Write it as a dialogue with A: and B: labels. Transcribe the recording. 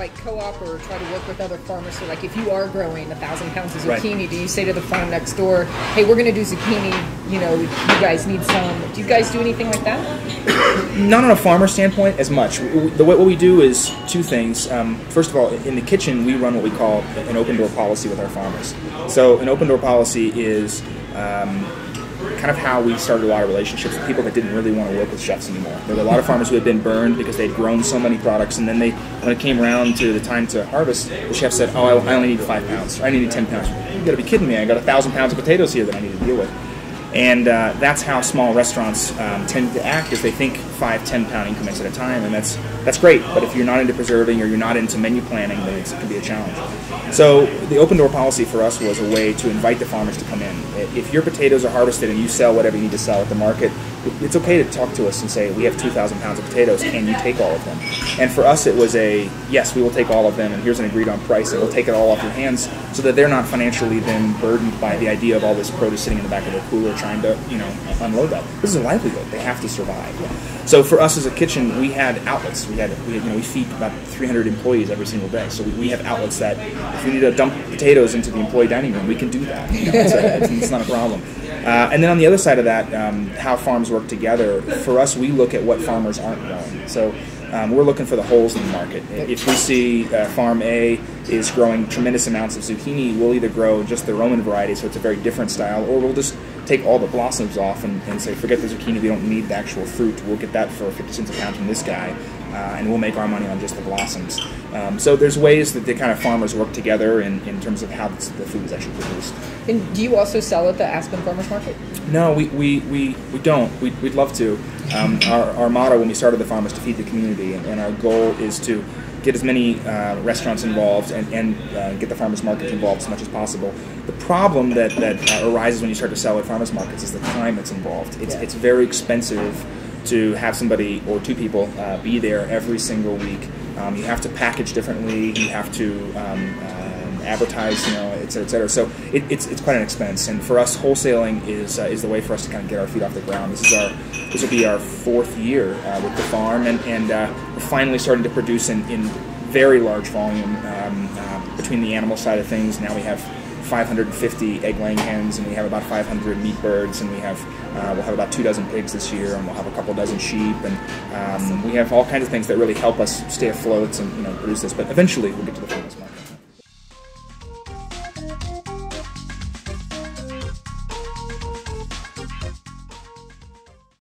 A: like co-op or try to work with other farmers? So like if you are growing 1,000 pounds of
B: Right.
A: zucchini, do you say to the farm next door, hey, we're going to do zucchini, you know, you guys need some. Do you guys do anything like that?
B: Not on a farmer standpoint as much. What we do is two things. First of all, in the kitchen, we run what we call an open door policy with our farmers. So an open door policy is kind of how we started a lot of relationships with people that didn't really want to work with chefs anymore. There were a lot of farmers who had been burned because they'd grown so many products, and then when it came around to the time to harvest, the chef said, "Oh, I only need 5 pounds. Or I need 10 pounds." You got to be kidding me! I got 1,000 pounds of potatoes here that I need to deal with. And that's how small restaurants tend to act, is they think 5, 10 pound increments at a time, and that's great. But if you're not into preserving or you're not into menu planning, then it can be a challenge. So the open door policy for us was a way to invite the farmers to come in. If your potatoes are harvested and you sell whatever you need to sell at the market, it's okay to talk to us and say, we have 2,000 pounds of potatoes, can you take all of them? And for us it was a, yes, we will take all of them, and here's an agreed on price, and we'll take it all off your hands, so that they're not financially then burdened by the idea of all this produce sitting in the back of their cooler trying to, unload that. This is a livelihood. They have to survive. So for us as a kitchen, we had outlets. We feed about 300 employees every single day. So we have outlets that if we need to dump potatoes into the employee dining room, we can do that. It's not a problem. And then on the other side of that, how farms work together, for us, we look at what farmers aren't growing. So we're looking for the holes in the market. If we see Farm A is growing tremendous amounts of zucchini, we'll either grow just the Roman variety, so it's a very different style, or we'll just take all the blossoms off and say, forget the zucchini, we don't need the actual fruit. We'll get that for 50 cents a pound from this guy, and we'll make our money on just the blossoms. So there's ways that the kind of farmers work together in terms of how the food is actually produced.
A: And do you also sell at the Aspen Farmers Market?
B: No, we don't. We'd love to. Our motto when we started the farm was to feed the community, and our goal is to get as many restaurants involved and get the farmers markets involved as much as possible. The problem that arises when you start to sell at farmers markets is the time that's involved. It's very expensive to have somebody or two people be there every single week. You have to package differently. You have to advertise, et cetera, et cetera. So it's quite an expense. And for us, wholesaling is the way for us to kind of get our feet off the ground. This will be our 4th year with the farm, and we're finally starting to produce in very large volume between the animal side of things. Now we have 550 egg-laying hens, and we have about 500 meat birds, and we'll have about 24 pigs this year, and we'll have a couple dozen sheep, and we have all kinds of things that really help us stay afloat and produce this. But eventually, we'll get to the farmers market.